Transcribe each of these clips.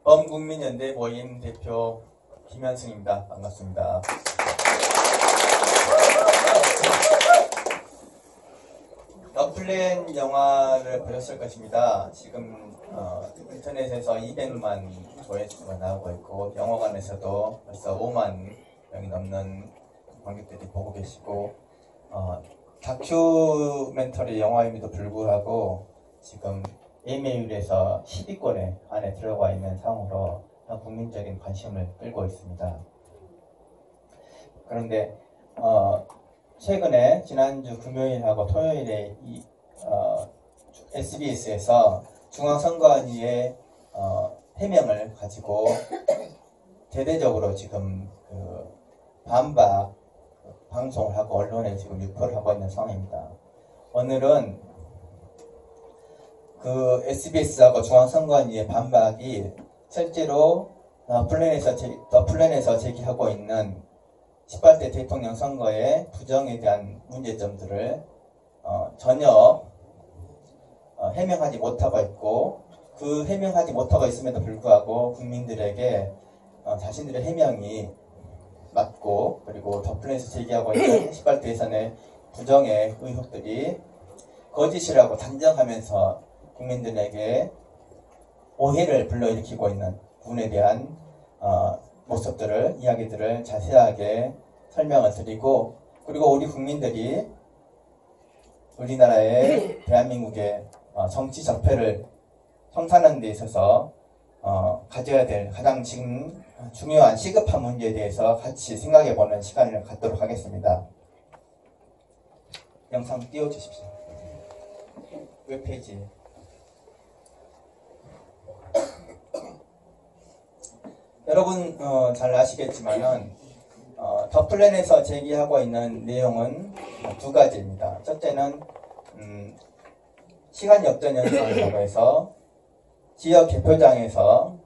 범국민연대 모임 대표 김현승입니다. 반갑습니다. 더플랜 영화를 보셨을 것입니다. 지금 인터넷에서 200만 조회수가 나오고 있고 영화관에서도 벌써 5만 명이 넘는 관객들이 보고 계시고 다큐멘터리 영화임에도 불구하고 지금 예매율에서 10위권에 안에 들어가 있는 상황으로 국민적인 관심을 끌고 있습니다. 그런데 최근에 지난주 금요일하고 토요일에 SBS에서 중앙선관위의 해명을 가지고 대대적으로 지금 반박 방송을 하고 언론에 지금 유포를 하고 있는 상황입니다. 오늘은 SBS하고 중앙선관위의 반박이 실제로 더 플랜에서 제기하고 있는 18대 대통령 선거의 부정에 대한 문제점들을 전혀 해명하지 못하고 있고, 그 해명하지 못하고 있음에도 불구하고 국민들에게 자신들의 해명이 맞고, 그리고 더 플랜에서 제기하고 있는 18대 대선의 부정의 의혹들이 거짓이라고 단정하면서 국민들에게 오해를 불러일으키고 있는 부분에 대한 모습들을, 이야기들을 자세하게 설명을 드리고, 그리고 우리 국민들이 우리나라의 대한민국의 정치 적폐를 청산하는 데 있어서 가져야 될 가장 지금 중요한 시급한 문제에 대해서 같이 생각해보는 시간을 갖도록 하겠습니다. 영상 띄워주십시오. 웹페이지. 여러분 잘 아시겠지만은 더 플랜에서 제기하고 있는 내용은 두 가지입니다. 첫째는 시간 역전 현상이라고 해서 지역 개표장에서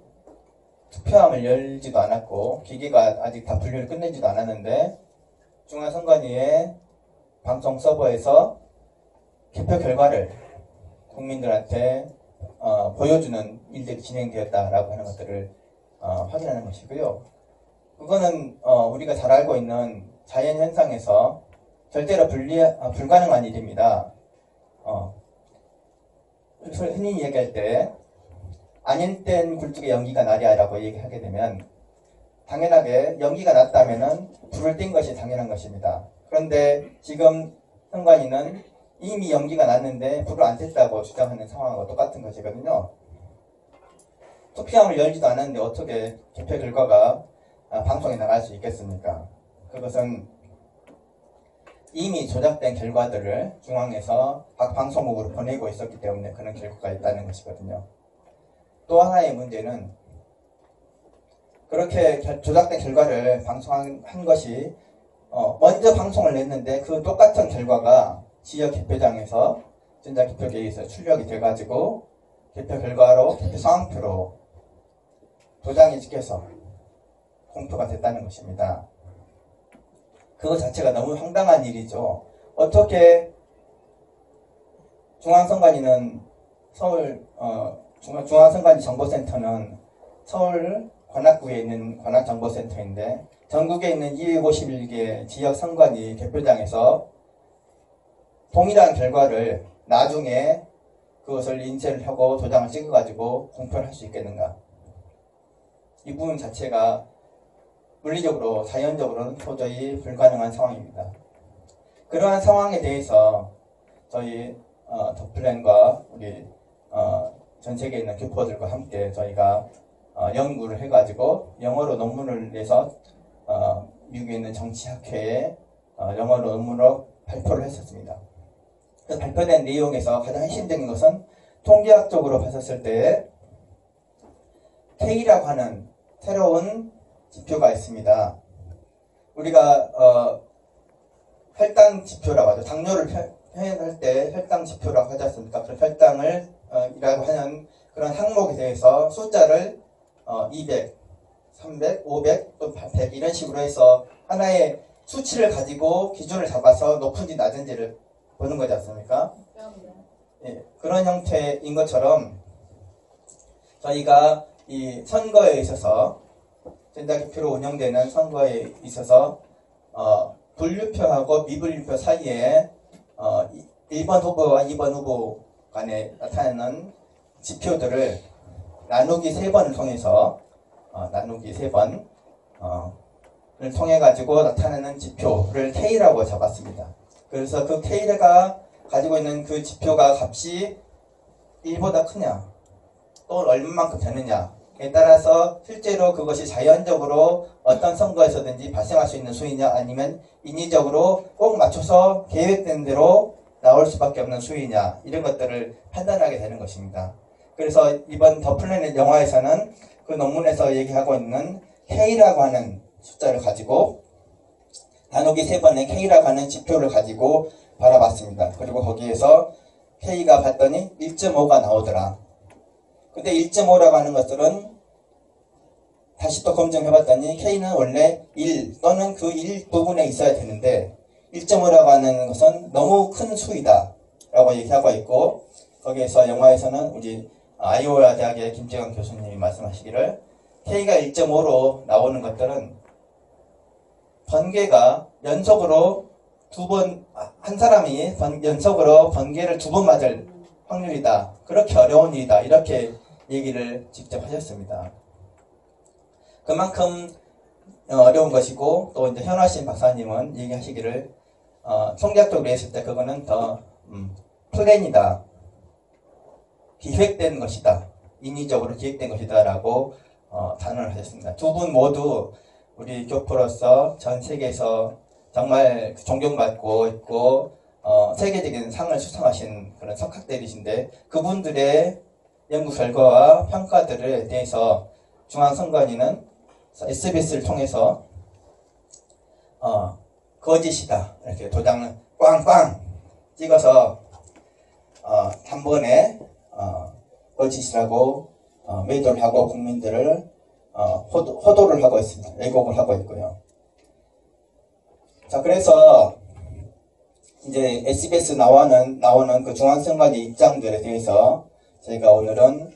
투표함을 열지도 않았고 기계가 아직 다 분류를 끝내지도 않았는데 중앙선관위의 방송 서버에서 개표 결과를 국민들한테 보여주는 일들이 진행되었다라고 하는 것들을 확인하는 것이고요. 그거는 우리가 잘 알고 있는 자연현상에서 절대로 불가능한 일입니다. 흔히 얘기할 때 아닐 땐 굴뚝에 연기가 나랴라고 얘기하게 되면 당연하게 연기가 났다면은 불을 뗀 것이 당연한 것입니다. 그런데 지금 선관위는 이미 연기가 났는데 불을 안 뗐다고 주장하는 상황하고 똑같은 것이거든요. 투표함을 열지도 않았는데 어떻게 개표 결과가 방송에 나갈 수 있겠습니까? 그것은 이미 조작된 결과들을 중앙에서 각 방송국으로 보내고 있었기 때문에 그런 결과가 있다는 것이거든요. 또 하나의 문제는 그렇게 조작된 결과를 방송한 것이 먼저 방송을 냈는데 그 똑같은 결과가 지역 개표장에서 전자개표기에서 출력이 돼가지고 개표 결과로 개표 상황표로 도장이 찍혀서 공표가 됐다는 것입니다. 그거 자체가 너무 황당한 일이죠. 어떻게 중앙선관위는 중앙선관위 정보센터는 서울 관악구에 있는 관악정보센터인데 전국에 있는 251개 지역선관위 개표장에서 동일한 결과를 나중에 그것을 인쇄를 하고 도장을 찍어가지고 공표를 할 수 있겠는가? 이 부분 자체가 물리적으로, 자연적으로는 도저히 불가능한 상황입니다. 그러한 상황에 대해서 저희 더 플랜과 우리 전 세계에 있는 교포들과 함께 저희가 연구를 해가지고 영어로 논문을 내서 미국에 있는 정치학회에 영어로 논문으로 발표를 했었습니다. 그 발표된 내용에서 가장 핵심적인 것은 통계학적으로 봤었을 때 K라고 하는 새로운 지표가 있습니다. 우리가 혈당 지표라고 하죠. 당뇨를 표현할 때 혈당 지표라고 하지 않습니까? 그 혈당을 이라고 하는 그런 항목에 대해서 숫자를 200, 300, 500, 또 100 이런 식으로 해서 하나의 수치를 가지고 기준을 잡아서 높은지 낮은지를 보는 거지 않습니까? 예, 그런 형태인 것처럼 저희가 이 선거에 있어서 전자기표로 운영되는 선거에 있어서 분류표하고 미분류표 사이에 1번 후보와 2번 후보 간에 나타나는 지표들을 나누기 3번을 통해서 나누기 3번 를 통해 가지고 나타나는 지표를 K라고 잡았습니다. 그래서 그 K가 가지고 있는 그 지표가 값이 1보다 크냐 또 얼마만큼 되느냐에 따라서 실제로 그것이 자연적으로 어떤 선거에서든지 발생할 수 있는 수이냐 아니면 인위적으로 꼭 맞춰서 계획된 대로 나올 수밖에 없는 수이냐 이런 것들을 판단하게 되는 것입니다. 그래서 이번 더 플래닛 영화에서는 그 논문에서 얘기하고 있는 K라고 하는 숫자를 가지고 나누기 3번의 K라고 하는 지표를 가지고 바라봤습니다. 그리고 거기에서 K가 봤더니 1.5가 나오더라. 근데 1.5라고 하는 것들은 다시 또 검증해봤더니 K는 원래 1 또는 그 1 부분에 있어야 되는데 1.5라고 하는 것은 너무 큰 수이다 라고 얘기하고 있고 거기에서 영화에서는 우리 아이오와 대학의 김재광 교수님이 말씀하시기를 K가 1.5로 나오는 것들은 번개가 연속으로 한 사람이 연속으로 번개를 2번 맞을 확률이다. 그렇게 어려운 일이다. 이렇게 얘기를 직접 하셨습니다. 그만큼 어려운 것이고 또 이제 현화신 박사님은 얘기하시기를 통계학적으로 했을 때 그거는 더 플랜이다. 기획된 것이다. 인위적으로 기획된 것이다. 라고 단언을 하셨습니다. 두 분 모두 우리 교포로서 전 세계에서 정말 존경받고 있고 세계적인 상을 수상하신 그런 석학들이신데 그분들의 연구 결과와 평가들에 대해서 중앙선관위는 SBS를 통해서 거짓이다 이렇게 도장을 꽝꽝 찍어서 한 번에 거짓이라고 매도를 하고 국민들을 호도를 하고 있습니다. 왜곡을 하고 있고요. 자, 그래서 이제 SBS 나오는 그 중앙선관위 입장들에 대해서 저희가 오늘은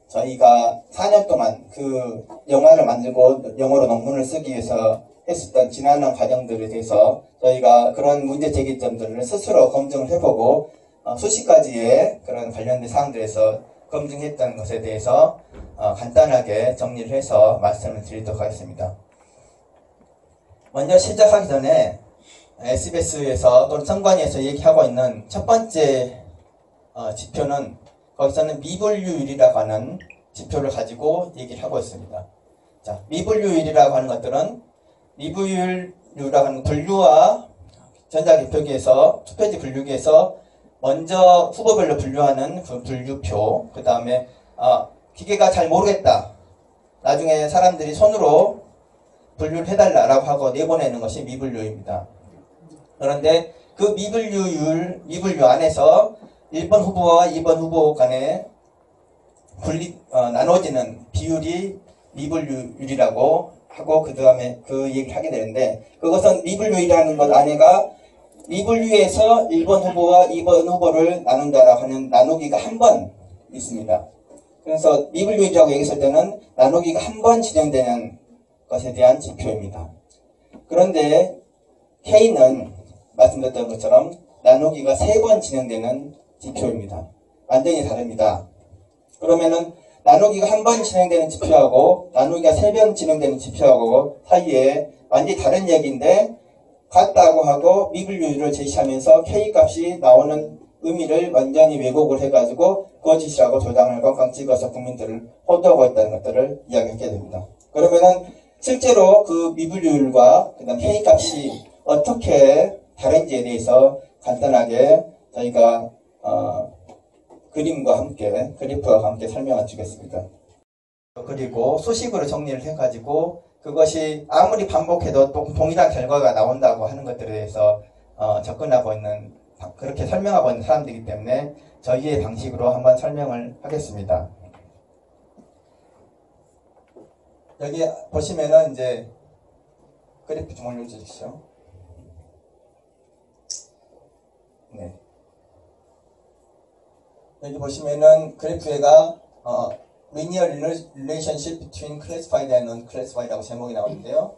저희가 4년 동안 그 영화를 만들고 영어로 논문을 쓰기 위해서 했었던 지난한 과정들에 대해서 저희가 그런 문제 제기점들을 스스로 검증을 해보고 수십 가지의 그런 관련된 사항들에서 검증했던 것에 대해서 간단하게 정리를 해서 말씀을 드리도록 하겠습니다. 먼저 시작하기 전에 SBS에서 또는 선관위에서 얘기하고 있는 첫 번째 지표는 거기서는 미분류율이라고 하는 지표를 가지고 얘기를 하고 있습니다. 자, 미분류율이라고 하는 것들은 미분류라고 하는 분류와 전자개표기에서 투표지 분류기에서 먼저 후보별로 분류하는 그 분류표, 그 다음에 기계가 잘 모르겠다. 나중에 사람들이 손으로 분류를 해달라라고 하고 내보내는 것이 미분류입니다. 그런데 그 미분류 안에서 1번 후보와 2번 후보 간에 나눠지는 비율이 미분류율이라고 하고 그 다음에 그 얘기를 하게 되는데 그것은 미분류율이라는 것 안에가 미분류에서 1번 후보와 2번 후보를 나눈다라고 하는 나누기가 한 번 있습니다. 그래서 미분류율이라고 얘기했을 때는 나누기가 한 번 진행되는 것에 대한 지표입니다. 그런데 K는 말씀드렸던 것처럼 나누기가 3번 진행되는 지표입니다. 완전히 다릅니다. 그러면은 나누기가 한 번 진행되는 지표하고 나누기가 3번 진행되는 지표하고 사이에 완전히 다른 얘기인데 같다고 하고 미분류율을 제시하면서 K값이 나오는 의미를 완전히 왜곡을 해가지고 거짓이라고 도장을 꽝꽝 찍어서 국민들을 호도하고 있다는 것들을 이야기하게 됩니다. 그러면은 실제로 그 미분류율과 그다음 K값이 어떻게 다른지에 대해서 간단하게 저희가 그림과 함께 그래프와 함께 설명을 드리겠습니다. 그리고 수식으로 정리를 해가지고 그것이 아무리 반복해도 동일한 결과가 나온다고 하는 것들에 대해서 접근하고 있는 그렇게 설명하고 있는 사람들이기 때문에 저희의 방식으로 한번 설명을 하겠습니다. 여기 보시면은 이제 그래프 좀 올려주십시오. 네. 여기 보시면은 그래프가 linear relationship between classified and unclassified라고 제목이 나오는데요.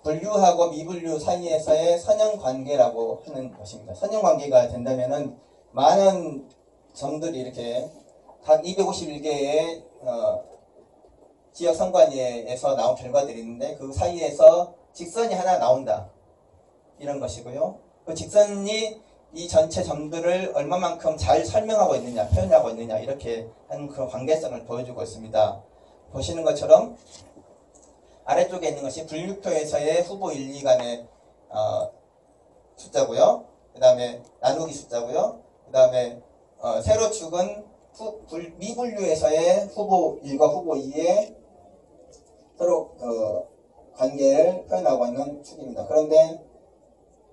분류하고 미분류 사이에서의 선형 관계라고 하는 것입니다. 선형 관계가 된다면은 많은 점들이 이렇게 각 251개의 지역 선관위에서 나온 결과들이 있는데 그 사이에서 직선이 하나 나온다. 이런 것이고요. 그 직선이 이 전체 점들을 얼마만큼 잘 설명하고 있느냐, 표현하고 있느냐 이렇게 하는 그런 관계성을 보여주고 있습니다. 보시는 것처럼 아래쪽에 있는 것이 분류표에서의 후보 1, 2간의 숫자고요. 그 다음에 나누기 숫자고요. 그 다음에 세로축은 미분류에서의 후보 1과 후보 2의 서로 관계를 표현하고 있는 축입니다. 그런데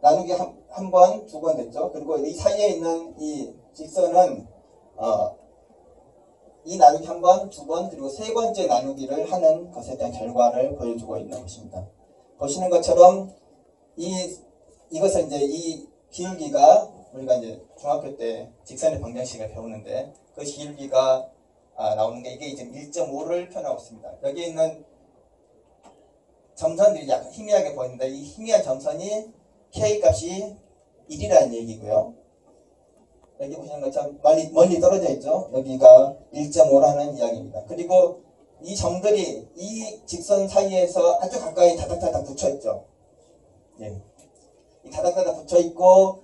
나누기 한 번, 두 번 됐죠. 그리고 이 사이에 있는 이 직선은 이 나누기 한 번, 두 번, 그리고 세 번째 나누기를 하는 것에 대한 결과를 보여주고 있는 것입니다. 보시는 것처럼 이것은 이제 이 기울기가 우리가 이제 중학교 때 직선의 방정식을 배우는데 그 기울기가 나오는 게 이게 이제 1.5를 표현하고 있습니다. 여기 있는 점선들이 약간 희미하게 보이는데 이 희미한 점선이 K 값이 1이라는 얘기고요. 여기 보시는 것처럼 멀리 떨어져 있죠. 여기가 1.5라는 이야기입니다. 그리고 이 점들이 이 직선 사이에서 아주 가까이 다닥다닥 붙여 있죠. 예. 이 다닥다닥 붙여 있고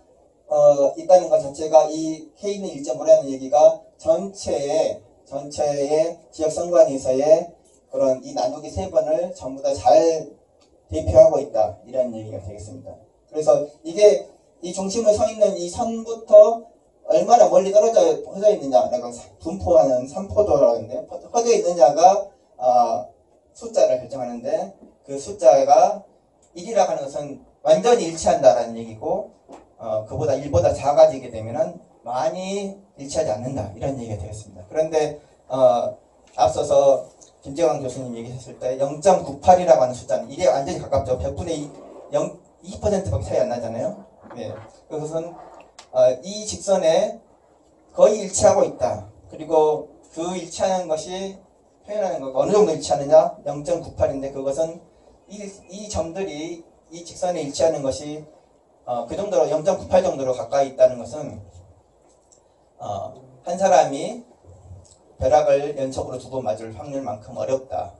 있다는 것 자체가 이 K는 1.5라는 얘기가 전체의 지역 선관위에서의 그런 이 나누기 세 번을 전부 다 잘 대표하고 있다. 이런 얘기가 되겠습니다. 그래서 이게 이 중심을 서 있는 이 선부터 얼마나 멀리 퍼져 있느냐, 내가 분포하는 삼포도라고 하는데 퍼져 있느냐가 숫자를 결정하는데 그 숫자가 1이라고 하는 것은 완전히 일치한다라는 얘기고 그보다 1보다 작아지게 되면은 많이 일치하지 않는다 이런 얘기가 되겠습니다. 그런데 앞서서 김재광 교수님 얘기했을 때 0.98이라고 하는 숫자는 이게 완전히 가깝죠. 100분의 2%밖에 차이 안 나잖아요. 네. 그것은 이 직선에 거의 일치하고 있다. 그리고 그 일치하는 것이 표현하는 것 어느 정도 일치하느냐? 0.98인데 그것은 이 점들이 이 직선에 일치하는 것이 그 정도로 0.98 정도로 가까이 있다는 것은 한 사람이 벼락을 연속으로 2번 맞을 확률만큼 어렵다.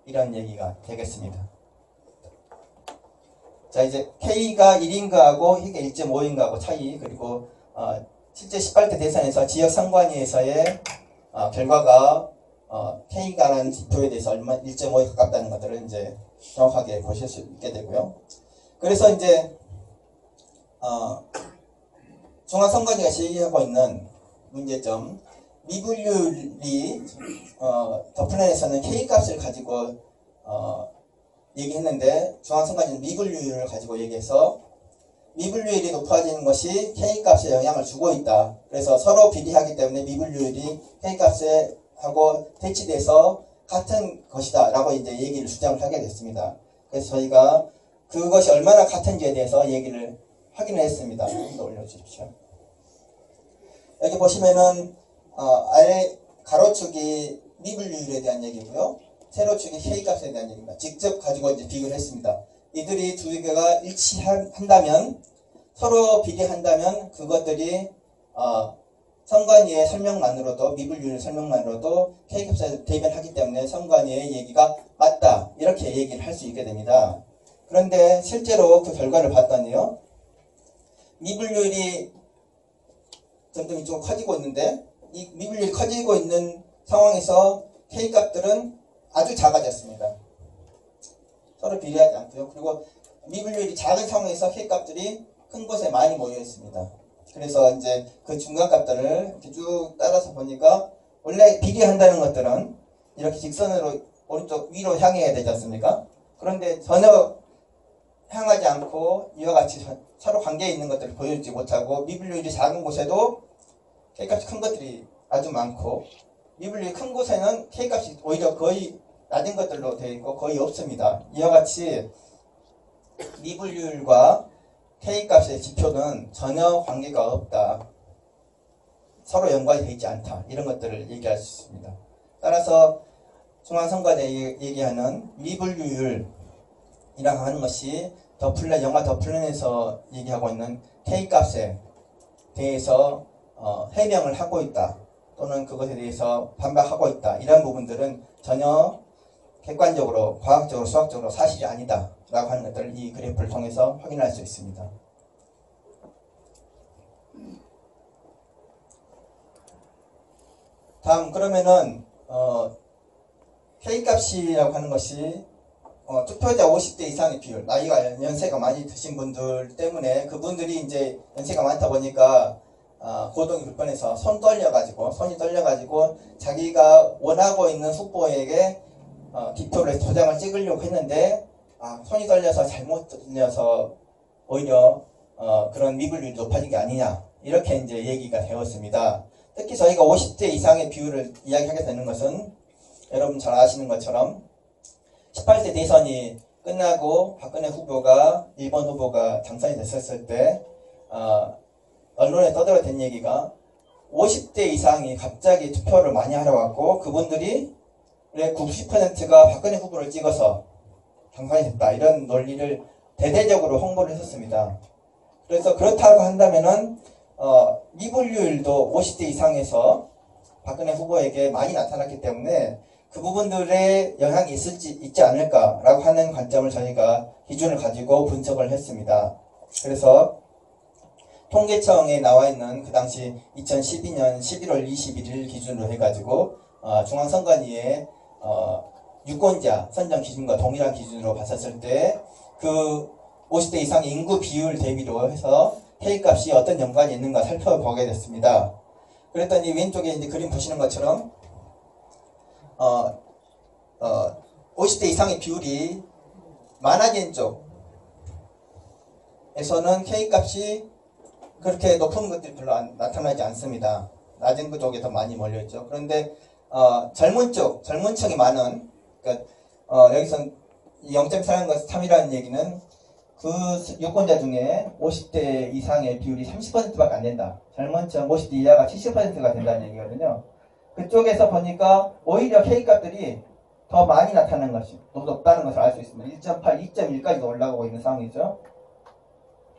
이런 얘기가 되겠습니다. 자, 이제 K가 1인가하고 이게 1.5인가하고 차이, 그리고 실제 18대 대선에서 지역 선관위에서의 결과가 K가라는 지표에 대해서 얼마 1.5에 가깝다는 것들을 이제 정확하게 보실 수 있게 되고요. 그래서 이제 중앙선관위가 제기하고 있는 문제점, 미분율이 더 플랜에서는 K값을 가지고 얘기했는데 중앙선관위는 미분율을 가지고 얘기해서 미분율이 높아지는 것이 K값에 영향을 주고 있다. 그래서 서로 비례하기 때문에 미분율이 K값에 하고 대치돼서 같은 것이다 라고 이제 얘기를 주장을 하게 됐습니다. 그래서 저희가 그것이 얼마나 같은지에 대해서 얘기를 확인을 했습니다. 좀 더 올려주십시오. 여기 보시면은 아래 가로축이 미분율에 대한 얘기고요. 세로축이 K값에 대한 얘기입니다. 직접 가지고 이제 비교를 했습니다. 이들이 두 개가 일치한다면, 서로 비례한다면 그것들이 선관위의 설명만으로도, 미분율 설명만으로도 K값에 대변하기 때문에 선관위의 얘기가 맞다, 이렇게 얘기를 할 수 있게 됩니다. 그런데 실제로 그 결과를 봤더니요, 미분율이 점점 이쪽으로 커지고 있는데 이 미분율이 커지고 있는 상황에서 K값들은 아주 작아졌습니다. 서로 비례하지 않고요. 그리고 미분율이 작은 상황에서 K값들이 큰 곳에 많이 모여 있습니다. 그래서 이제 그 중간값들을 이렇게 쭉 따라서 보니까 원래 비례한다는 것들은 이렇게 직선으로 오른쪽 위로 향해야 되지 않습니까? 그런데 전혀 향하지 않고 이와 같이 서로 관계에 있는 것들을 보여주지 못하고 미분율이 작은 곳에도 K값이 큰 것들이 아주 많고 미분율이 큰 곳에는 K값이 오히려 거의 낮은 것들로 되어 있고 거의 없습니다. 이와 같이 미분율과 K값의 지표는 전혀 관계가 없다. 서로 연관이 되어 있지 않다. 이런 것들을 얘기할 수 있습니다. 따라서 중앙선관위 얘기하는 미분류율이라고 하는 것이 영화 더 플랜에서 얘기하고 있는 K값에 대해서 해명을 하고 있다, 또는 그것에 대해서 반박하고 있다, 이런 부분들은 전혀 객관적으로, 과학적으로, 수학적으로 사실이 아니다 라고 하는 것들을 이 그래프를 통해서 확인할 수 있습니다. 다음, 그러면은 K값이라고 하는 것이 투표자 50대 이상의 비율, 나이가 연세가 많이 드신 분들 때문에 그분들이 이제 연세가 많다 보니까 거동이 불편해서 손이 떨려가지고 자기가 원하고 있는 후보에게 기표를 도장을 찍으려고 했는데 손이 떨려서 잘못 들려서 오히려 그런 미분율이 높아진 게 아니냐, 이렇게 이제 얘기가 되었습니다. 특히 저희가 50대 이상의 비율을 이야기하게 되는 것은 여러분 잘 아시는 것처럼 18대 대선이 끝나고 박근혜 후보가, 일본 후보가 당선이 됐었을 때 언론에 떠들어댄 얘기가 50대 이상이 갑자기 투표를 많이 하러 왔고 그분들이 90%가 박근혜 후보를 찍어서 당선이 됐다, 이런 논리를 대대적으로 홍보를 했었습니다. 그래서 그렇다고 한다면은 미분류율도 50대 이상에서 박근혜 후보에게 많이 나타났기 때문에 그 부분들의 영향이 있지 않을까라고 하는 관점을 저희가 기준을 가지고 분석을 했습니다. 그래서 통계청에 나와 있는 그 당시 2012년 11월 21일 기준으로 해가지고 중앙선관위의 유권자 선정 기준과 동일한 기준으로 봤었을 때 그 50대 이상의 인구 비율 대비로 해서 K값이 어떤 연관이 있는가 살펴보게 됐습니다. 그랬더니 왼쪽에 이제 그림 보시는 것처럼 50대 이상의 비율이 많아진 쪽에서는 K값이 그렇게 높은 것들이 별로 나타나지 않습니다. 낮은 그 쪽에 더 많이 몰려있죠. 그런데 젊은 층이 많은, 그러니까 여기서 0.3이라는 얘기는 그 유권자 중에 50대 이상의 비율이 30%밖에 안 된다. 젊은 층 50대 이하가 70%가 된다는 얘기거든요. 그쪽에서 보니까 오히려 K값들이 더 많이 나타나는 것이 더 높다는 것을 알 수 있습니다. 1.8, 2.1까지도 올라가고 있는 상황이죠.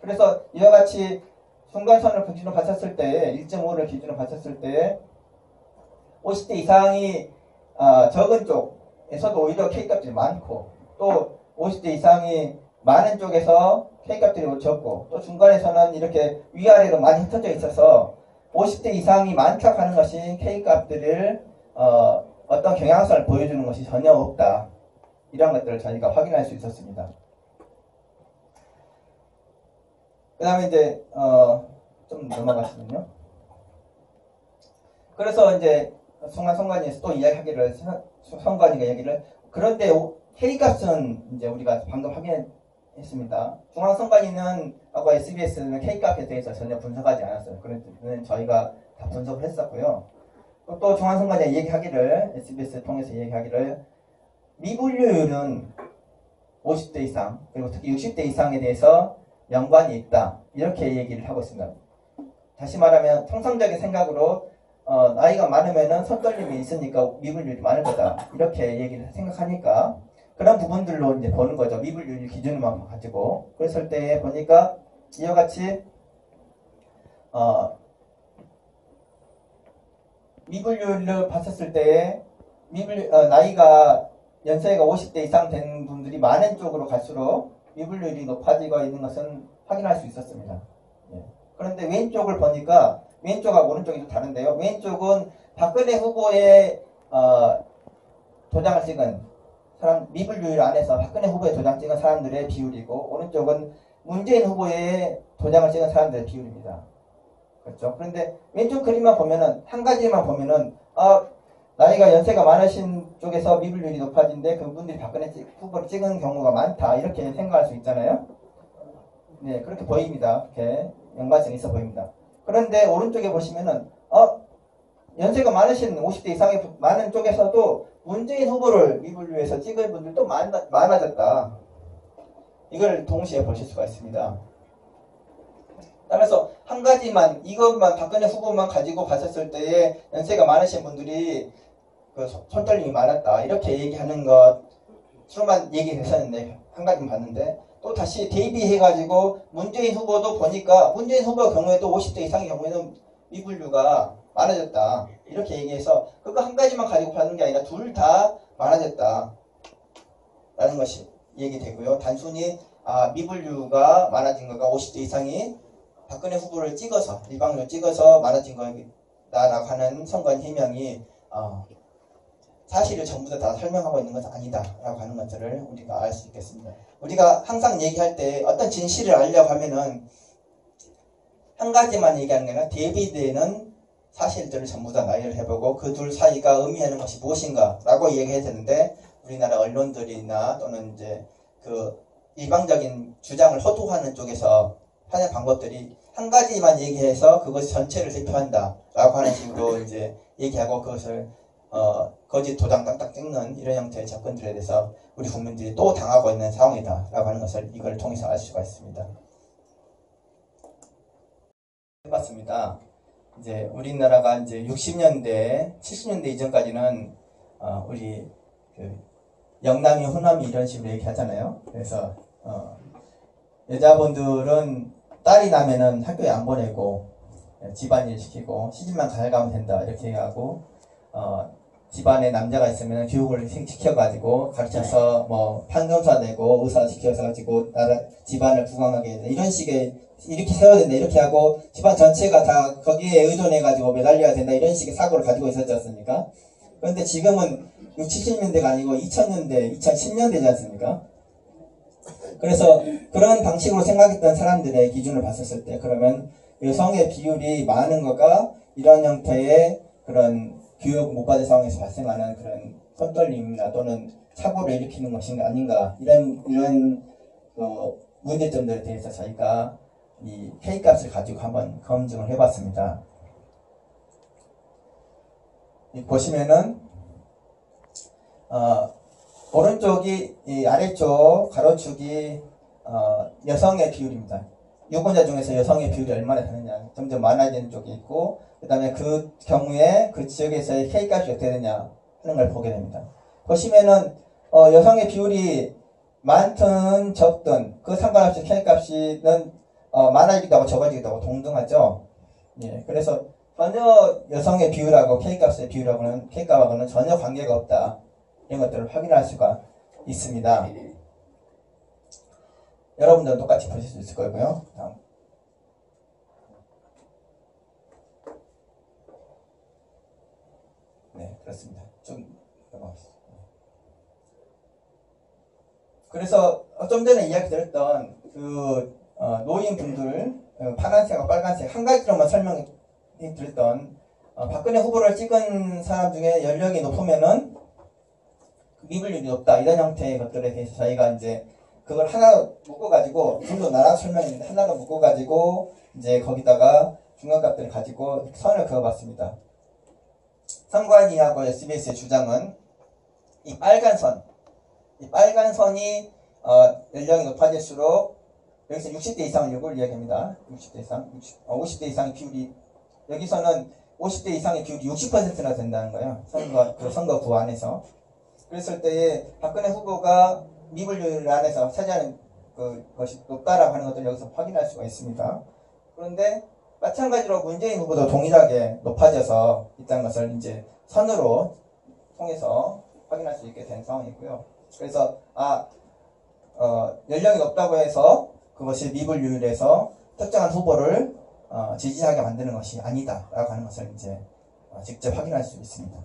그래서 이와 같이 순간선을 기준으로 봤었을 때, 1.5를 기준으로 봤었을 때 50대 이상이 적은 쪽에서도 오히려 K값들이 많고, 또 50대 이상이 많은 쪽에서 K값들이 적고, 또 중간에서는 이렇게 위아래로 많이 흩어져 있어서 50대 이상이 많다고 하는 것이 K값들을 어떤 경향성을 보여주는 것이 전혀 없다, 이런 것들을 저희가 확인할 수 있었습니다. 그 다음에 이제 좀 넘어가시면요. 그래서 이제 중앙선관위에서 또 이야기하기를, 선관위가 얘기를, 그런데 K값은 이제 우리가 방금 확인했습니다. 중앙선관위는 하고 SBS는 K값에 대해서 전혀 분석하지 않았어요. 그는 저희가 다 분석을 했었고요. 또 중앙선관위가 얘기하기를, SBS 통해서 얘기하기를, 미분류율은 50대 이상, 그리고 특히 60대 이상에 대해서 연관이 있다, 이렇게 얘기를 하고 있습니다. 다시 말하면 통상적인 생각으로 나이가 많으면은 손떨림이 있으니까 미분율이 많을 거다, 이렇게 얘기를 생각하니까 그런 부분들로 이제 보는 거죠. 미분율 기준만 가지고. 그랬을 때 보니까 이와 같이 미분율을 봤었을 때 나이가 연세가 50대 이상 된 분들이 많은 쪽으로 갈수록 미분율이 높아지고 있는 것은 확인할 수 있었습니다. 예. 그런데 왼쪽을 보니까 왼쪽하고 오른쪽이 좀 다른데요. 왼쪽은 박근혜 후보의 도장을 찍은 사람, 미분율 안에서 박근혜 후보의 도장 찍은 사람들의 비율이고, 오른쪽은 문재인 후보의 도장을 찍은 사람들의 비율입니다. 그렇죠? 그런데 왼쪽 그림만 보면은, 한 가지만 보면은 나이가 연세가 많으신 쪽에서 미분율이 높아진데 그분들이 박근혜 후보를 찍은 경우가 많다, 이렇게 생각할 수 있잖아요. 네, 그렇게 보입니다. 이렇게 연관성이 있어 보입니다. 그런데 오른쪽에 보시면은 연세가 많으신 50대 이상의 많은 쪽에서도 문재인 후보를 미분류해서 찍은 분들도 많아졌다. 이걸 동시에 보실 수가 있습니다. 따라서 한 가지만, 이것만 박근혜 후보만 가지고 봤었을 때에 연세가 많으신 분들이 그 손떨림이 많았다 이렇게 얘기하는 것으로만 얘기했었는데 한 가지만 봤는데 또 다시 대비해가지고 문재인 후보도 보니까 문재인 후보 경우에 또 50대 이상의 경우에는 미분류가 많아졌다 이렇게 얘기해서 그거 한 가지만 가지고 하는 게 아니라 둘 다 많아졌다 라는 것이 얘기되고요. 단순히 미분류가 많아진 거가 50대 이상이 박근혜 후보를 찍어서 일방적으로 찍어서 많아진 거다라고 하는 선거인 해명이 사실을 전부 다 설명하고 있는 것은 아니다 라고 하는 것들을 우리가 알 수 있겠습니다. 우리가 항상 얘기할 때 어떤 진실을 알려고 하면은 한 가지만 얘기하는 게 아니라 대비되는 사실들을 전부 다 나열을 해보고 그 둘 사이가 의미하는 것이 무엇인가 라고 얘기해야 되는데 우리나라 언론들이나 또는 이제 그 일방적인 주장을 호도하는 쪽에서 하는 방법들이 한 가지만 얘기해서 그것이 전체를 대표한다 라고 하는 식으로 이제 얘기하고 그것을 거짓 도장 딱딱 찍는 이런 형태의 접근들에 대해서 우리 국민들이 또 당하고 있는 상황이다 라고 하는 것을 이걸 통해서 알 수가 있습니다. 해봤습니다. 이제 우리나라가 이제 60년대, 70년대 이전까지는 우리 그 영남이, 호남이 이런 식으로 얘기하잖아요. 그래서 여자분들은 딸이 나면은 학교에 안 보내고 집안일 시키고 시집만 잘 가면 된다 이렇게 얘기하고 집안에 남자가 있으면 교육을 시켜가지고 가르쳐서 뭐 판검사 되고 의사 시켜가지고 나라 집안을 부강하게 된다 이런 식의 이렇게 세워야 된다 이렇게 하고 집안 전체가 다 거기에 의존해가지고 매달려야 된다 이런 식의 사고를 가지고 있었지 않습니까? 그런데 지금은 60, 70년대가 아니고 2000년대, 2010년대지 않습니까? 그래서 그런 방식으로 생각했던 사람들의 기준을 봤었을 때 그러면 여성의 비율이 많은 거가 이런 형태의 그런 교육 못 받은 상황에서 발생하는 그런 손떨림이나 또는 사고를 일으키는 것이 아닌가 이런 문제점들에 대해서 저희가 이 K값을 가지고 한번 검증을 해봤습니다. 보시면은 오른쪽이 이 아래쪽 가로축이 여성의 비율입니다. 유권자 중에서 여성의 비율이 얼마나 되느냐 점점 많아지는 쪽이 있고 그 다음에 그 경우에 그 지역에서의 K값이 어떻게 되냐 하는 걸 보게 됩니다. 보시면은 여성의 비율이 많든 적든 그 상관없이 K값이는 많아지기도 하고 적어지기도 하고 동등하죠. 예, 그래서 전혀 여성의 비율하고 K값의 비율하고는 K값하고는 전혀 관계가 없다. 이런 것들을 확인할 수가 있습니다. 여러분들은 똑같이 보실 수 있을 거고요. 다음. 네, 그렇습니다. 좀 넘어가겠습니다. 그래서 좀 전에 이야기 드렸던 그 노인분들 파란색과 빨간색 한 가지로만 설명해 드렸던 박근혜 후보를 찍은 사람 중에 연령이 높으면은 미분율이 높다 이런 형태의 것들에 대해서 저희가 이제 그걸 하나 묶어가지고 둘로 나눠 설명했는데 하나로 묶어가지고 이제 거기다가 중간값들을 가지고 선을 그어봤습니다. 선관위하고 SBS의 주장은 이 빨간 선이 연령이 높아질수록 여기서 60대 이상을 요구를 이야기합니다. 60대 이상, 50대 이상의 비율이 여기서는 50대 이상의 비율이 60%나 된다는 거예요. 선거구 안에서. 그랬을 때에 박근혜 후보가 미분율 안에서 차지하는 것이 높다라고 하는 것들을 여기서 확인할 수가 있습니다. 그런데 마찬가지로 문재인 후보도 동일하게 높아져서 있다는 것을 이제 선으로 통해서 확인할 수 있게 된 상황이고요. 그래서 연령이 높다고 해서 그것이 미분율에서 특정한 후보를 지지하게 만드는 것이 아니다라고 하는 것을 이제 직접 확인할 수 있습니다.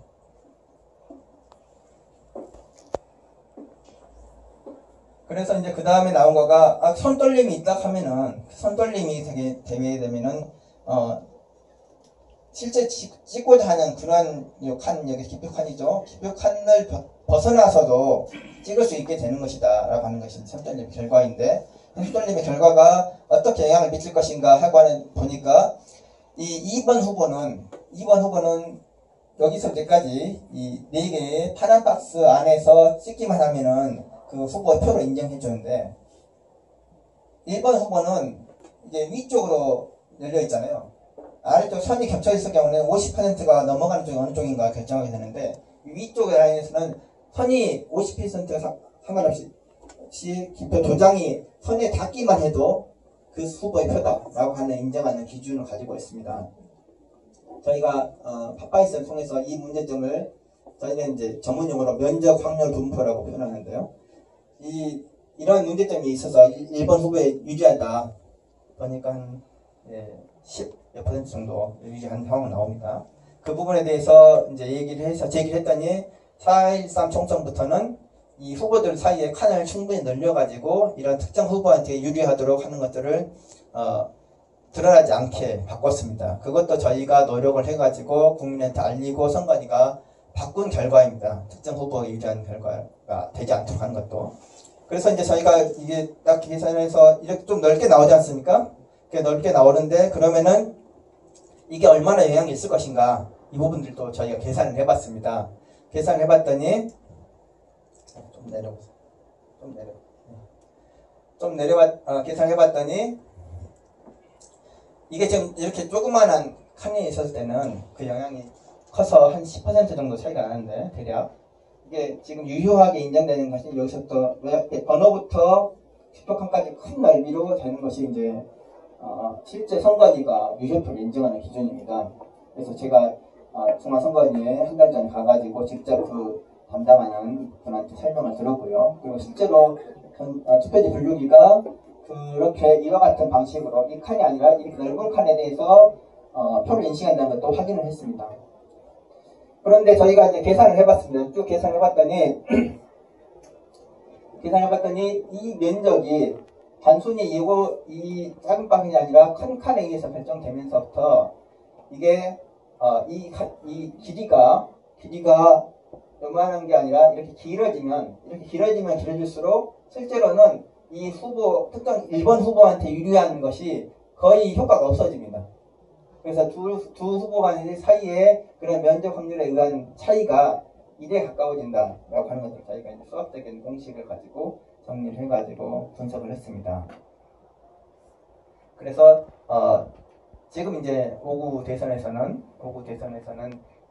그래서 이제 그 다음에 나온 거가 손떨림이 있다 하면은 손떨림이 되게 되면은 실제 찍고자 하는 그런 칸 여기 기표칸이죠. 기표칸을 벗어나서도 찍을 수 있게 되는 것이다 라고 하는 것이 손떨림 결과인데 손떨림의 결과가 어떻게 영향을 미칠 것인가 하고 보니까 이 2번 후보는 여기서 이제까지 이 4개의 파란 박스 안에서 찍기만 하면은 그 후보의 표를 인정해 주는데 1번 후보는 이제 위쪽으로 열려 있잖아요. 아래쪽 선이 겹쳐 있을 경우는 50%가 넘어가는 쪽이 어느 쪽인가 결정하게 되는데 위쪽 라인에서는 선이 50%가 상관없이 기표 도장이 선에 닿기만 해도 그 후보의 표다라고 하는 인정하는 기준을 가지고 있습니다. 저희가 팟파이썬을 통해서 이 문제점을 저희는 이제 전문용어로 면적 확률 분포라고 표현하는데요. 이런 문제점이 있어서 1번 후보에 유리하다 보니까 한 10몇 % 정도 유리한 상황이 나옵니다. 그 부분에 대해서 이제 제기를 했더니 4.13 총선부터는 이 후보들 사이에 칸을 충분히 늘려가지고 이런 특정 후보한테 유리하도록 하는 것들을 드러나지 않게 바꿨습니다. 그것도 저희가 노력을 해가지고 국민한테 알리고 선관위가 바꾼 결과입니다. 특정 후보에 유리한 결과가 되지 않도록 하는 것도. 그래서 이제 저희가 이게 딱 계산해서 이렇게 좀 넓게 나오지 않습니까? 이렇게 넓게 나오는데 그러면은 이게 얼마나 영향이 있을 것인가 이 부분들도 저희가 계산을 해봤습니다. 계산을 해봤더니 계산을 해봤더니 이게 지금 이렇게 조그만한 칸이 있었을 때는 그 영향이 커서 한 10% 정도 차이가 나는데 대략 이게 지금 유효하게 인정되는 것이 여기서부터 번호부터 투표칸까지 큰 넓이로 되는 것이 이제 실제 선관위가 유효표를 인정하는 기준입니다. 그래서 제가 중앙선관위에 한 달 전에 가가지고 직접 그 담당하는 분한테 설명을 들었고요. 그리고 실제로 투표지 분류기가 그렇게 이와 같은 방식으로 이 칸이 아니라 이렇게 넓은 칸에 대해서 표를 인식한다는 것도 확인을 했습니다. 그런데 저희가 이제 계산을 해봤습니다. 쭉 계산해봤더니 이 면적이 단순히 이 작은 방이 아니라 큰 칸에 의해서 결정되면서부터 이게 이 길이가 요만한 게 아니라 이렇게 길어지면 길어질수록 실제로는 이 특정 1번 후보한테 유리한 것이 거의 효과가 없어집니다. 그래서 두 후보 간 사이에 그런 면적 확률에 의한 차이가 1에 가까워진다라고 하는 것을 저희가 이제 수학적인 공식을 가지고 정리를 해가지고 분석을 했습니다. 그래서 지금 이제 5구 대선에서는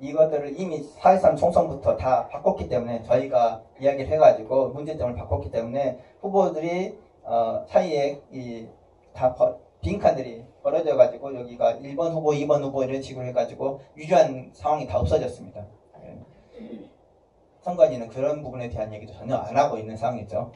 이것들을 이미 4.13 총선부터 다 바꿨기 때문에 저희가 이야기를 해가지고 문제점을 바꿨기 때문에 후보들이 사이에 다 빈칸들이 벌어져가지고 여기가 1번 후보, 2번 후보 이런 식으로 해가지고 유리한 상황이 다 없어졌습니다. 선관위는 그런 부분에 대한 얘기도 전혀 안 하고 있는 상황이죠.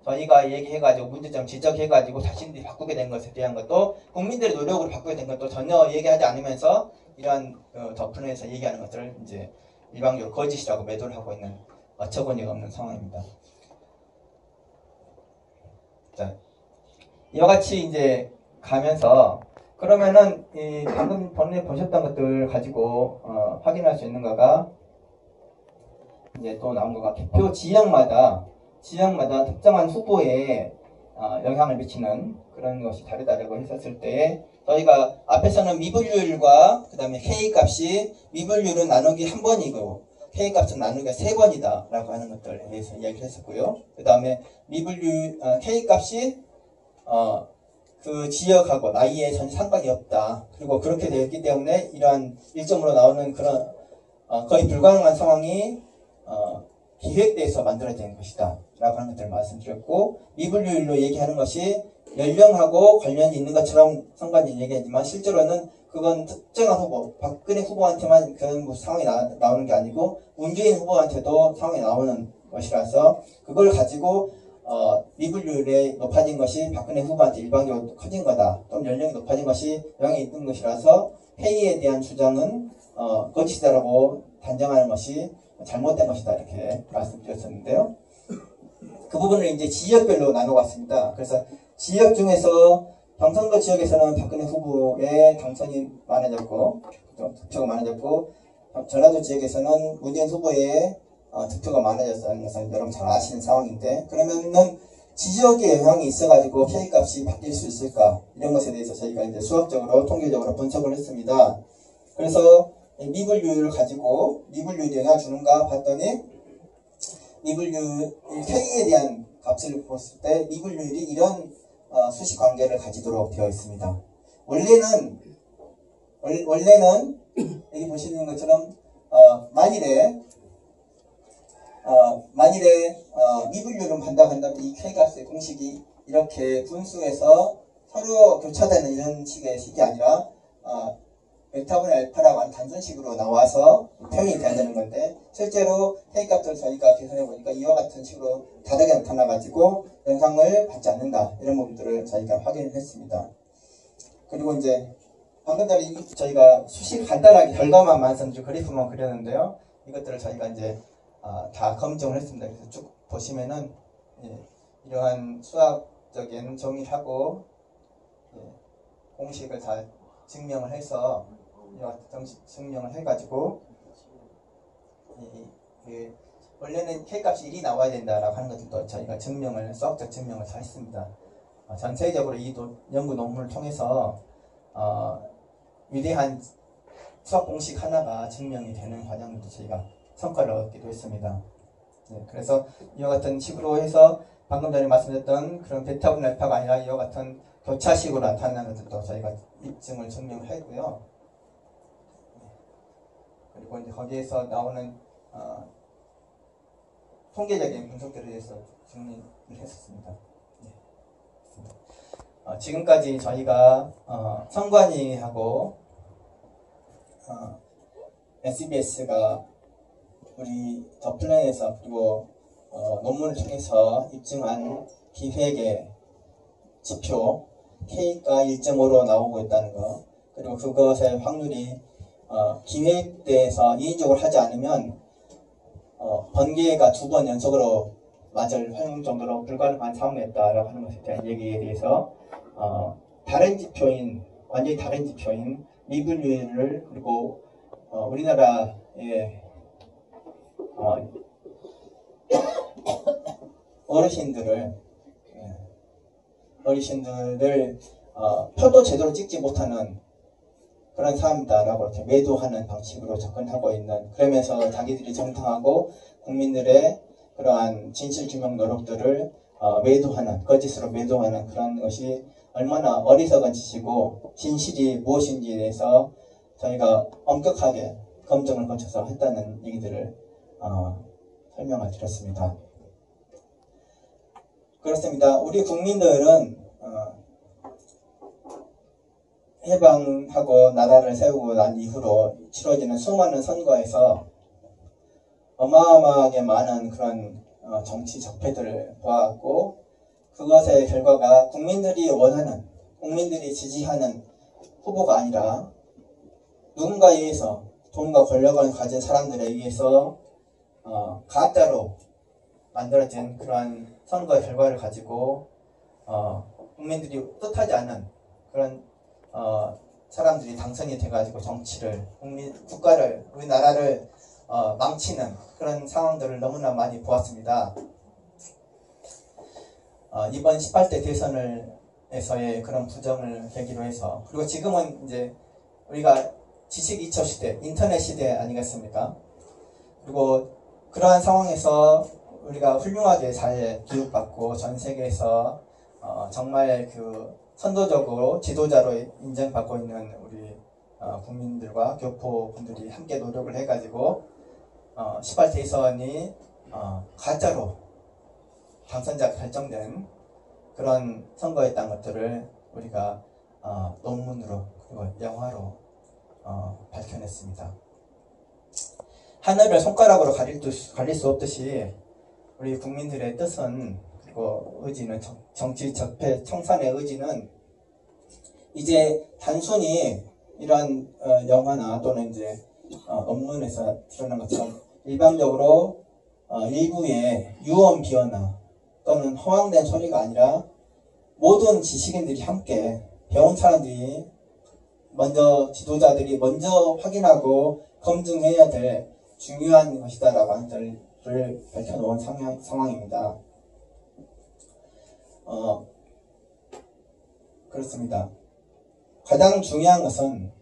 저희가 얘기해가지고 문제점 지적해가지고 자신들이 바꾸게 된 것에 대한 것도 국민들의 노력으로 바꾸게 된 것도 전혀 얘기하지 않으면서 이러한 덕분에서 얘기하는 것들을 이제 일방적으로 거짓이라고 매도를 하고 있는 어처구니가 없는 상황입니다. 자, 이와 같이 이제 가면서 그러면은 방금 번에 보셨던 것들 가지고 확인할 수 있는 거가 이제 또 나온 거가 개표 지역마다 특정한 후보에 영향을 미치는 그런 것이 다르다고 했었을 때 저희가 앞에서는 미분율과 그 다음에 K값이 미분율은 나누기 1번이고 K값은 나누기가 3번이다 라고 하는 것들에 대해서 이야기를 했었고요. 그 다음에 미분율 K값이 그 지역하고 나이에 전혀 상관이 없다. 그리고 그렇게 되었기 때문에 이러한 1점으로 나오는 그런 거의 불가능한 상황이 기획돼서 만들어진 것이다 라고 하는 것들을 말씀드렸고, 미분율로 얘기하는 것이 연령하고 관련이 있는 것처럼 선관위 얘기하지만 실제로는 그건 특정한 후보, 박근혜 후보한테만 그런 상황이 나오는 게 아니고 문재인 후보한테도 상황이 나오는 것이라서 그걸 가지고 미분율이 높아진 것이 박근혜 후보한테 일방적으로 커진 거다, 또는 연령이 높아진 것이 영향이 있는 것이라서 회의에 대한 주장은 거짓이다라고 단정하는 것이 잘못된 것이다 이렇게 말씀드렸었는데요. 그 부분을 이제 지역별로 나눠봤습니다. 그래서 지역 중에서 경상도 지역에서는 박근혜 후보의 당선이 많아졌고 득표가 많아졌고, 전라도 지역에서는 문재인 후보의 득표가 많아졌다는 것은 여러분 잘 아시는 상황인데, 그러면은 지역에 영향이 있어가지고 K값이 바뀔 수 있을까, 이런 것에 대해서 저희가 이제 수학적으로 통계적으로 분석을 했습니다. 그래서 미분율을 가지고 미분율이 영향을 주는가 봤더니 미분율 K에 대한 값을 봤을 때 미분율이 이런 수식 관계를 가지도록 되어 있습니다. 원래는 여기 보시는 것처럼 만일에 만일에 미분류를 한다면 이 K값의 공식이 이렇게 분수에서 서로 교차되는 이런 식이 아니라 베타분의 알파라고 하는 단순식으로 나와서 표현이 돼야 되는 건데, 실제로 K값을 저희가 계산해 보니까 이와 같은 식으로 다르게 나타나가지고 영향을 받지 않는다, 이런 부분들을 저희가 확인을 했습니다. 그리고 이제 방금 전에 저희가 수식 간단하게 결과만 말씀드리고 그래프만 그렸는데요, 이것들을 저희가 이제 다 검증을 했습니다. 그래서 쭉 보시면은 이러한 수학적인 정의하고 공식을 다 증명을 해서 증명을 해가지고 원래는 K값이 1이 나와야 된다라고 하는 것들도 저희가 수학적 증명을 다 했습니다. 전 세계적으로 이 연구 논문을 통해서 위대한 수학 공식 하나가 증명이 되는 과정도 저희가 성과를 얻기도 했습니다. 그래서 이와 같은 식으로 해서 방금 전에 말씀드렸던 그런 베타분의 알파가 아니라 이와 같은 교차식으로 나타나는 것들도 저희가 입증을 증명을 했고요. 그리고 이제 거기에서 나오는 통계적인 분석들에 대해서 증명을 했었습니다. 지금까지 저희가 성관이하고 SBS가 우리 더 플랜에서 그리고 논문을 통해서 입증한 기획의 지표 K가 1.5로 나오고 있다는 것, 그리고 그것의 확률이 기획대에서 인위적으로 하지 않으면 번개가 2번 연속으로 맞을 확률 정도로 불가능한 상황이었다라고 하는 것에 대한 얘기에 대해서 다른 지표인, 완전히 다른 지표인 미분율을, 그리고 우리나라의 어르신들을 표도 제대로 찍지 못하는 그런 사람이다라고 이렇게 매도하는 방식으로 접근하고 있는, 그러면서 자기들이 정당하고 국민들의 그러한 진실 규명 노력들을 매도하는, 거짓으로 매도하는 그런 것이 얼마나 어리석은 짓이고 진실이 무엇인지에 대해서 저희가 엄격하게 검증을 거쳐서 했다는 얘기들을 설명을 드렸습니다. 그렇습니다. 우리 국민들은 해방하고 나라를 세우고 난 이후로 치러지는 수많은 선거에서 어마어마하게 많은 그런 정치 적폐들을 보았고, 그것의 결과가 국민들이 원하는, 국민들이 지지하는 후보가 아니라 누군가에 의해서, 돈과 권력을 가진 사람들에 의해서 가짜로 만들어진 그러한 선거 결과를 가지고 국민들이 뜻하지 않은 그런 사람들이 당선이 돼가지고 정치를, 국가를, 우리나라를 망치는 그런 상황들을 너무나 많이 보았습니다. 이번 18대 대선에서의 그런 부정을 계기로 해서, 그리고 지금은 이제 우리가 지식 2차 시대, 인터넷 시대 아니겠습니까? 그리고 그러한 상황에서 우리가 훌륭하게 잘 교육받고 전 세계에서 정말 그 선도적으로 지도자로 인정받고 있는 우리 국민들과 교포분들이 함께 노력을 해가지고 18대 대선이 가짜로 당선자가 결정된 그런 선거였다는 것들을 우리가 논문으로 그리고 영화로 밝혀냈습니다. 하늘을 손가락으로 가릴 수 없듯이 우리 국민들의 뜻은, 그리고 의지는, 정치 적폐 청산의 의지는 이제 단순히 이러한 영화나 또는 이제 논문에서 드러난 것처럼 일반적으로 일부의 유언 비어나 또는 허황된 소리가 아니라 모든 지식인들이 함께, 배운 사람들이 먼저, 지도자들이 먼저 확인하고 검증해야 될 중요한 것이다라고 하는 것을 밝혀놓은 상황입니다. 그렇습니다. 가장 중요한 것은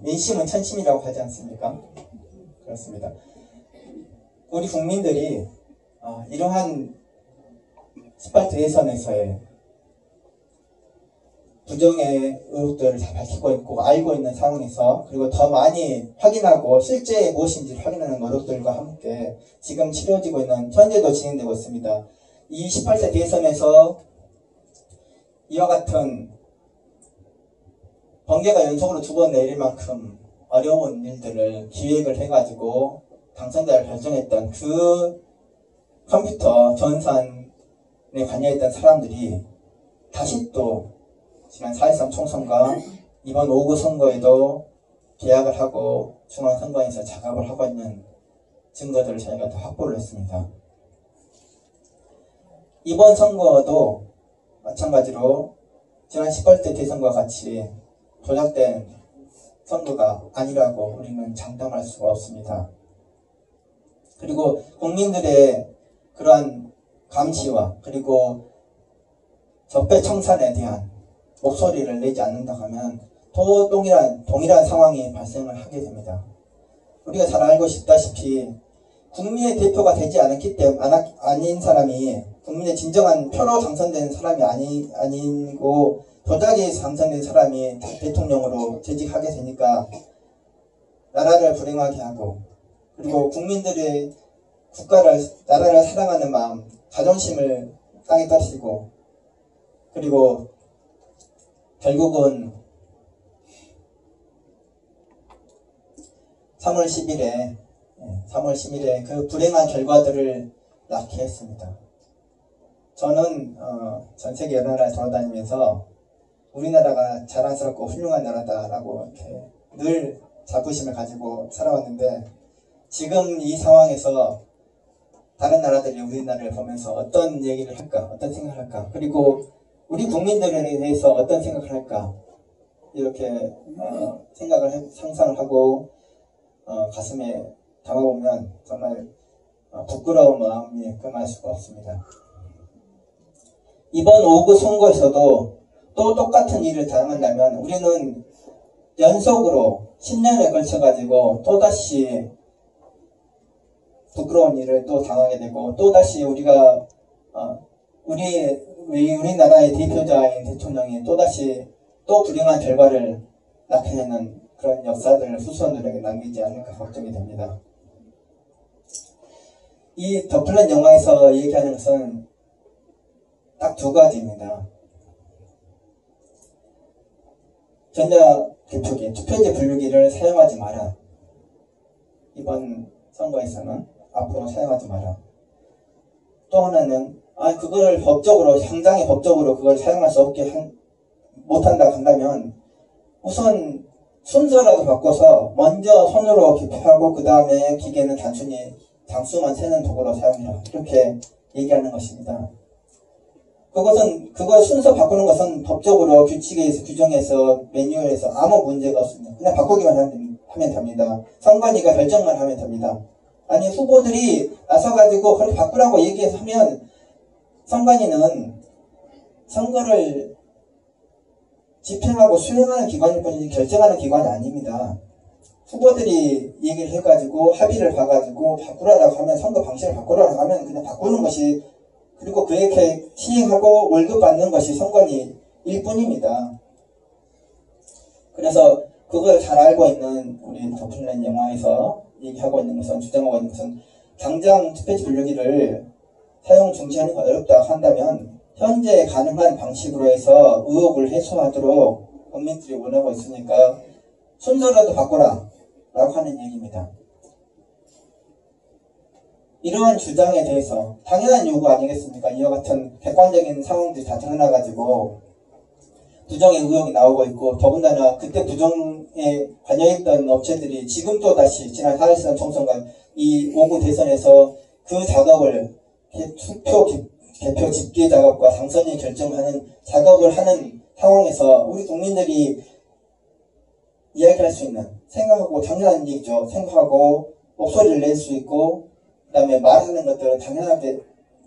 민심은 천심이라고 하지 않습니까? 그렇습니다. 우리 국민들이 이러한 18대 대선에서의 부정의 의혹들을 다 밝히고 있고 알고 있는 상황에서, 그리고 더 많이 확인하고 실제 무엇인지를 확인하는 노력들과 함께 지금 치러지고 있는, 현재도 진행되고 있습니다. 이 18대 대선에서 이와 같은 번개가 연속으로 2번 내릴 만큼 어려운 일들을 기획을 해가지고 당선자를 결정했던 그 컴퓨터 전산에 관여했던 사람들이 다시 또 지난 4.13 총선과 이번 5구 선거에도 계약을 하고 중앙선관위에서 작업을 하고 있는 증거들을 저희가 다 확보를 했습니다. 이번 선거도 마찬가지로 지난 18대 대선과 같이 조작된 선거가 아니라고 우리는 장담할 수가 없습니다. 그리고 국민들의 그러한 감시와 그리고 적폐청산에 대한 목소리를 내지 않는다 하면 또 동일한 상황이 발생을 하게 됩니다. 우리가 잘 알고 있다시피 국민의 대표가 되지 않았기 때문에 아닌 사람이 국민의 진정한 표로 당선된 사람이 아니고 도자기에서 당선된 사람이 대통령으로 재직하게 되니까 나라를 불행하게 하고, 그리고 국민들의 나라를 사랑하는 마음, 자존심을 땅에 떨치고, 그리고 결국은 3월 10일에 그 불행한 결과들을 낳게 했습니다. 저는 전 세계 여러 나라를 돌아다니면서 우리나라가 자랑스럽고 훌륭한 나라다라고 이렇게 늘 자부심을 가지고 살아왔는데, 지금 이 상황에서 다른 나라들이 우리나라를 보면서 어떤 얘기를 할까, 어떤 생각을 할까, 그리고 우리 국민들에 대해서 어떤 생각을 할까, 이렇게 상상을 하고 가슴에 담아보면 정말 부끄러운 마음이 금할 수가 없습니다. 이번 5구 선거에서도 또 똑같은 일을 당한다면 우리는 연속으로 10년에 걸쳐가지고 또다시 부끄러운 일을 또 당하게 되고, 또다시 우리가 우리나라의 대표자인 대통령이 또다시 또 불행한 결과를 낳게 되는 그런 역사들을 후손들에게 남기지 않을까 걱정이 됩니다. 이 더 플랜 영화에서 얘기하는 것은 딱 2가지입니다. 전자개표기, 투표지 분류기를 사용하지 마라. 이번 선거에서는 앞으로 사용하지 마라. 또 하나는 그걸 당장의 법적으로 그걸 사용할 수 없게 못한다 한다면 우선 순서라도 바꿔서 먼저 손으로 개표하고 그 다음에 기계는 단순히 장수만 세는 도구로 사용해라. 이렇게 얘기하는 것입니다. 그걸 순서 바꾸는 것은 법적으로 규칙에서, 규정에서, 매뉴얼에서 아무 문제가 없습니다. 그냥 바꾸기만 하면 됩니다. 선관위가 결정만 하면 됩니다. 아니, 후보들이 나서가지고 그렇게 바꾸라고 얘기하면 선관위는 선거를 집행하고 수행하는 기관일 뿐이지 결정하는 기관이 아닙니다. 후보들이 얘기를 해가지고 합의를 봐가지고 바꾸라고 하면, 선거 방식을 바꾸라고 하면 그냥 바꾸는 것이, 그리고 그렇게 시행하고 월급 받는 것이 선관위일 뿐입니다. 그래서 그걸 잘 알고 있는 우리 더 플랜 영화에서 얘기하고 있는 것은, 주장하고 있는 것은, 당장 투표지 분류기를 사용 중지하는 거 어렵다 한다면 현재 가능한 방식으로 해서 의혹을 해소하도록 국민들이 원하고 있으니까 순서라도 바꿔라 라고 하는 얘기입니다. 이러한 주장에 대해서 당연한 요구 아니겠습니까? 이와 같은 객관적인 상황들이 다 드러나가지고 부정의 의혹이 나오고 있고, 더군다나 그때 부정에 관여했던 업체들이 지금 또 다시 지난 4.13 총선과 이 5구 대선에서 그 작업을, 투표 개표 집계 작업과 당선인 결정하는 작업을 하는 상황에서 우리 국민들이 이야기할 수 있는, 생각하고 당연한 얘기죠. 생각하고 목소리를 낼 수 있고 그 다음에 말하는 것들은 당연하게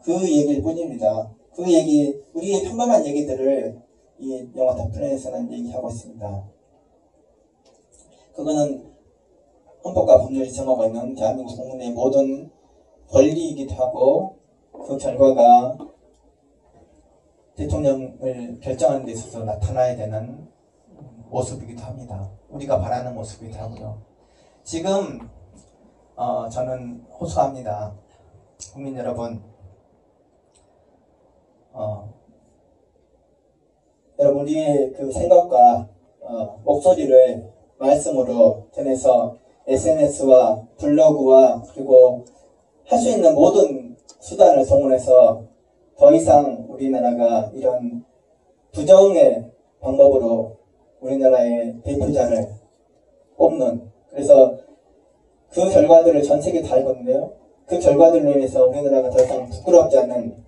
그 얘기일 뿐입니다. 그 얘기, 우리의 평범한 얘기들을 이 영화 더 플랜에서는 얘기하고 있습니다. 그거는 헌법과 법률이 정하고 있는 대한민국 국민의 모든 권리이기도 하고, 그 결과가 대통령을 결정하는 데 있어서 나타나야 되는 모습이기도 합니다. 우리가 바라는 모습이기도 하고요. 지금 저는 호소합니다. 국민 여러분, 여러분 우리의 그 생각과 목소리를 말씀으로 전해서 SNS와 블로그와 그리고 할 수 있는 모든 수단을 동원해서 더 이상 우리나라가 이런 부정의 방법으로 우리나라의 대표자를 뽑는, 그래서 그 결과들을 전 세계에 다 알거든요. 그 결과들로 인해서 우리나라가 더 이상 부끄럽지 않는,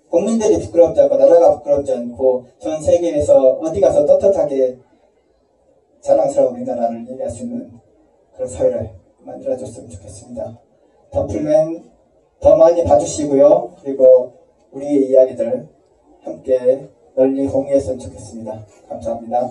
국민들이 부끄럽지 않고 나라가 부끄럽지 않고 전 세계에서 어디 가서 떳떳하게 자랑스러운 우리나라를 얘기할 수 있는 그런 사회를 만들어줬으면 좋겠습니다. 더플랜 더 많이 봐주시고요. 그리고 우리의 이야기들 함께 널리 공유했으면 좋겠습니다. 감사합니다.